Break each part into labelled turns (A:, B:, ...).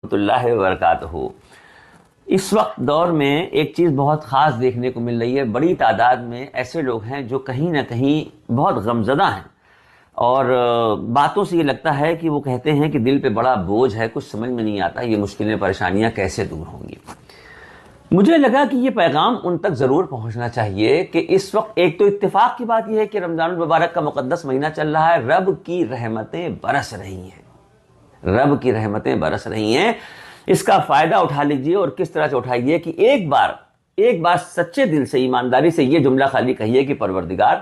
A: ورحمۃ اللہ وبرکاتہ۔ اس وقت دور میں ایک چیز بہت خاص دیکھنے کو مل رہی ہے، بڑی تعداد میں ایسے لوگ ہیں جو کہیں نہ کہیں بہت غمزدہ ہیں، اور باتوں سے یہ لگتا ہے کہ وہ کہتے ہیں کہ دل پہ بڑا بوجھ ہے، کچھ سمجھ میں نہیں آتا یہ مشکلیں پریشانیاں کیسے دور ہوں گی۔ مجھے لگا کہ یہ پیغام ان تک ضرور پہنچنا چاہیے کہ اس وقت ایک تو اتفاق کی بات یہ ہے کہ رمضان المبارک کا مقدس مہینہ چل رہا ہے، رب کی رحمتیں برس رہی ہیں، رب کی رحمتیں برس رہی ہیں۔ اس کا فائدہ اٹھا لیجئے، اور کس طرح سے اٹھائیے کہ ایک بار سچے دل سے، ایمانداری سے یہ جملہ خالی کہیے کہ پروردگار،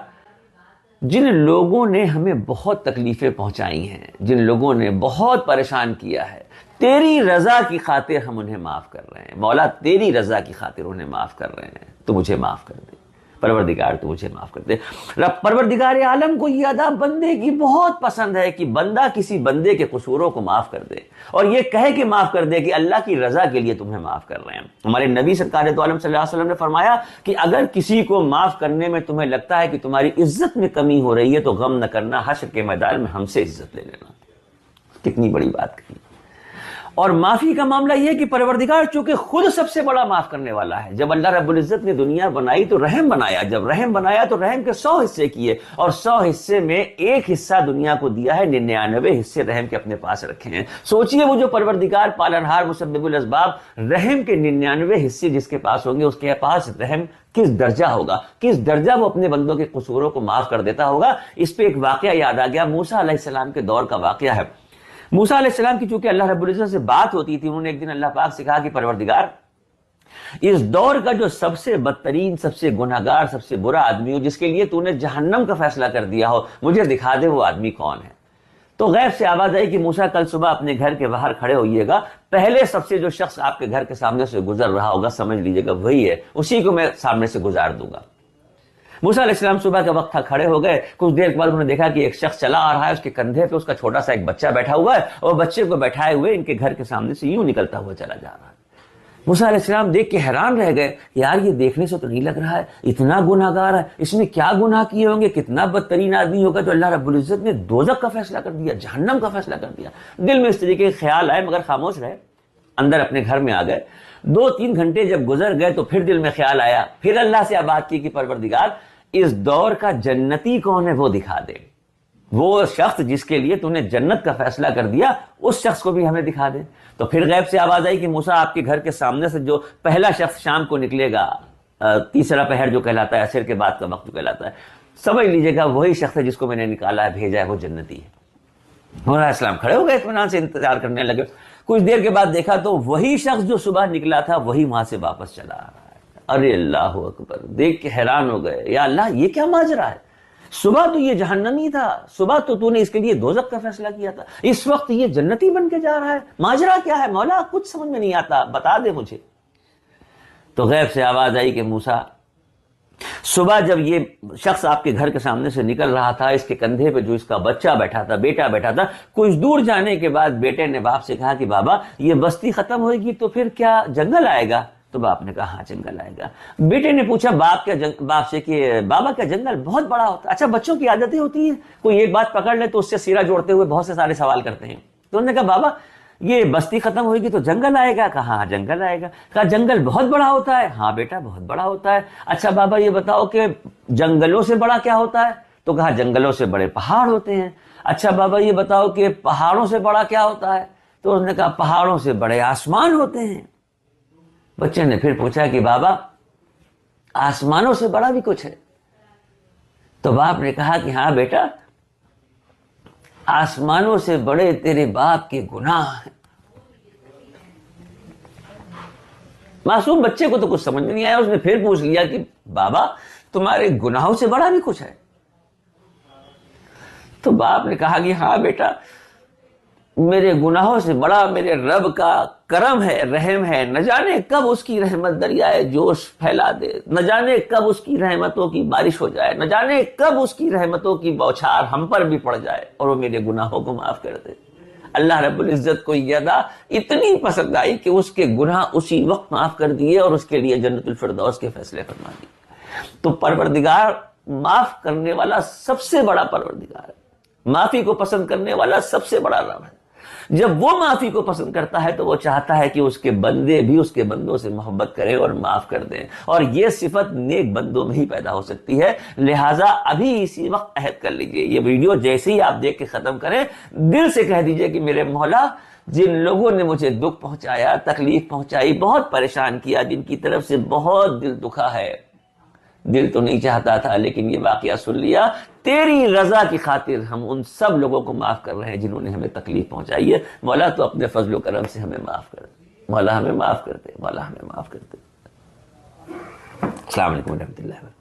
A: جن لوگوں نے ہمیں بہت تکلیفیں پہنچائی ہیں، جن لوگوں نے بہت پریشان کیا ہے، تیری رضا کی خاطر ہم انہیں معاف کر رہے ہیں، مولا تیری رضا کی خاطر انہیں معاف کر رہے ہیں، تو مجھے معاف کر دے پروردگار، تو مجھے معاف کر دے۔ رب پروردگار عالم کو یہ ادا بندے کی بہت پسند ہے کہ بندہ کسی بندے کے قصوروں کو معاف کر دے، اور یہ کہے کہ معاف کر دے کہ اللہ کی رضا کے لیے تمہیں معاف کر رہے ہیں۔ ہمارے نبی سرکار دو عالم صلی اللہ علیہ وسلم نے فرمایا کہ اگر کسی کو معاف کرنے میں تمہیں لگتا ہے کہ تمہاری عزت میں کمی ہو رہی ہے تو غم نہ کرنا، حشر کے میدان میں ہم سے عزت لے لینا۔ کتنی بڑی بات کہی۔ اور معافی کا معاملہ یہ کہ پروردگار چونکہ خود سب سے بڑا معاف کرنے والا ہے، جب اللہ رب العزت نے دنیا بنائی تو رحم بنایا، جب رحم بنایا تو رحم کے 100 حصے کیے، اور 100 حصے میں ایک حصہ دنیا کو دیا ہے، 99 حصے رحم کے اپنے پاس رکھے ہیں۔ سوچئے وہ جو پروردگار پالنہار مسبب الاسباب، رحم کے 99 حصے جس کے پاس ہوں گے، اس کے پاس رحم کس درجہ ہوگا، کس درجہ وہ اپنے بندوں کے قصوروں کو معاف کر دیتا ہوگا۔ اس پہ ایک واقعہ یاد آ گیا، موسیٰ علیہ السلام کے دور کا واقعہ ہے۔ موسیٰ علیہ السلام کی چونکہ اللہ رب العزت سے بات ہوتی تھی، انہوں نے ایک دن اللہ پاک سے کہا کہ پروردگار، اس دور کا جو سب سے بدترین، سب سے گناہگار، سب سے برا آدمی ہو، جس کے لیے تو نے جہنم کا فیصلہ کر دیا ہو، مجھے دکھا دے وہ آدمی کون ہے۔ تو غیب سے آواز آئی کہ موسیٰ کل صبح اپنے گھر کے باہر کھڑے ہوئیے گا، پہلے سب سے جو شخص آپ کے گھر کے سامنے سے گزر رہا ہوگا، سمجھ لیجئے گا وہی ہے، اسی کو میں سامنے سے گزار دوں گا۔ موسیٰ علیہ السلام صبح کا وقت تھا، کھڑے ہو گئے۔ کچھ دیر کے بعد انہوں نے دیکھا کہ ایک شخص چلا آ رہا ہے، اس کے کندھے پہ اس کا چھوٹا سا ایک بچہ بیٹھا ہوا ہے، اور بچے کو بیٹھائے ہوئے ان کے گھر کے سامنے سے یوں نکلتا ہوا چلا جا رہا ہے۔ موسیٰ علیہ السلام دیکھ کے حیران رہ گئے، یار یہ دیکھنے سے تو نہیں لگ رہا ہے اتنا گناہگار ہے، اس نے کیا گناہ کیے ہوں گے، کتنا بدترین آدمی ہوگا جو اللہ رب العزت نے دوزخ کا فیصلہ کر دیا، جہنم کا فیصلہ کر دیا۔ دل میں اس طریقے کے خیال آئے، مگر خاموش رہے، اندر اپنے گھر میں آ گئے۔ 2-3 گھنٹے جب گزر گئے تو پھر دل میں خیال آیا، پھر اللہ سے بات کی کہ پروردگار، اس دور کا جنتی کون ہے وہ دکھا دے، وہ شخص جس کے لیے تو نے جنت کا فیصلہ کر دیا، اس شخص کو بھی ہمیں دکھا دے۔ تو پھر غیب سے آواز آئی کہ موسیٰ، آپ کے گھر کے سامنے سے جو پہلا شخص شام کو نکلے گا، تیسرا پہر جو کہلاتا ہے، عصر کے بعد کا وقت جو کہلاتا ہے، سمجھ لیجئے گا وہی شخص ہے جس کو میں نے نکالا ہے، بھیجا ہے، وہ جنتی ہے۔ موسیٰ علیہ السلام کھڑے ہو گئے، اطمینان سے انتظار کرنے لگے۔ کچھ دیر کے بعد دیکھا تو وہی شخص جو صبح نکلا تھا وہی وہاں سے واپس چلا آ رہا ہے۔ ارے اللہ اکبر، دیکھ کے حیران ہو گئے، یا اللہ یہ کیا ماجرا ہے، صبح تو یہ جہنمی تھا، صبح تو نے اس کے لیے دوزخ کا فیصلہ کیا تھا، اس وقت یہ جنتی بن کے جا رہا ہے، ماجرا کیا ہے مولا، کچھ سمجھ میں نہیں آتا، بتا دے مجھے۔ تو غیب سے آواز آئی کہ موسیٰ، صبح جب یہ شخص آپ کے گھر کے سامنے سے نکل رہا تھا، اس کے کندھے پہ جو اس کا بچہ بیٹھا تھا، بیٹا بیٹھا تھا، کچھ دور جانے کے بعد بیٹے نے باپ سے کہا کہ بابا یہ بستی ختم ہوئے گی تو پھر کیا جنگل آئے گا؟ تو باپ نے کہا ہاں جنگل آئے گا۔ بیٹے نے پوچھا باپ سے کہ بابا کیا جنگل بہت بڑا ہوتا ہے؟ اچھا بچوں کی عادتیں ہوتی ہیں، کوئی ایک بات پکڑ لے تو اس سے سیرا جوڑتے ہوئے بہت سے سارے سوال کرتے ہیں۔ تو انہوں نے کہا بابا یہ بستی ختم ہوئے گی تو جنگل آئے گا؟ کہا ہاں جنگل آئے گا۔ کہا جنگل بہت بڑا ہوتا ہے؟ ہاں بیٹا بہت بڑا ہوتا ہے۔ اچھا بابا یہ بتاؤ کہ جنگلوں سے بڑا کیا ہوتا ہے؟ تو کہا جنگلوں سے بڑے پہاڑ ہوتے ہیں۔ اچھا بابا یہ بتاؤ کہ پہاڑوں سے بڑا کیا ہوتا ہے؟ تو انہوں نے کہا پہاڑوں سے بڑے آسمان ہوتے ہیں۔ بچے نے پھر پوچھا کہ بابا آسمانوں سے بڑا بھی کچھ ہے؟ تو باپ نے کہا کہ ہاں بیٹا، آسمانوں سے بڑے تیرے باپ کے گناہ ہیں۔ معصوم بچے کو تو کچھ سمجھ میں نہیں آیا، اس نے پھر پوچھ لیا کہ بابا تمہارے گناہوں سے بڑا بھی کچھ ہے؟ تو باپ نے کہا کہ ہاں بیٹا، میرے گناہوں سے بڑا میرے رب کا کرم ہے، رحم ہے، نہ جانے کب اس کی رحمت دریائے جوش پھیلا دے، نہ جانے کب اس کی رحمتوں کی بارش ہو جائے، نہ جانے کب اس کی رحمتوں کی بوچھار ہم پر بھی پڑ جائے اور وہ میرے گناہوں کو معاف کر دے۔ اللہ رب العزت کو یہ ادا اتنی پسند آئی کہ اس کے گناہ اسی وقت معاف کر دیے اور اس کے لیے جنت الفردوس کے فیصلے فرما دیے۔ تو پروردگار معاف کرنے والا سب سے بڑا پروردگار ہے، معافی کو پسند کرنے والا سب سے بڑا رب ہے۔ جب وہ معافی کو پسند کرتا ہے تو وہ چاہتا ہے کہ اس کے بندے بھی اس کے بندوں سے محبت کریں اور معاف کر دیں، اور یہ صفت نیک بندوں میں ہی پیدا ہو سکتی ہے۔ لہٰذا ابھی اسی وقت عہد کر لیجئے، یہ ویڈیو جیسے ہی آپ دیکھ کے ختم کریں دل سے کہہ دیجئے کہ میرے مولا، جن لوگوں نے مجھے دکھ پہنچایا، تکلیف پہنچائی، بہت پریشان کیا، جن کی طرف سے بہت دل دکھا ہے، دل تو نہیں چاہتا تھا لیکن یہ واقعہ سن لیا، تیری رضا کی خاطر ہم ان سب لوگوں کو معاف کر رہے ہیں جنہوں نے ہمیں تکلیف پہنچائی ہے۔ مولا تو اپنے فضل و کرم سے ہمیں معاف کر دے، مولا ہمیں معاف کر دے، مولا ہمیں معاف کر دے۔ السلام علیکم ورحمۃ اللہ وبرکاتہ۔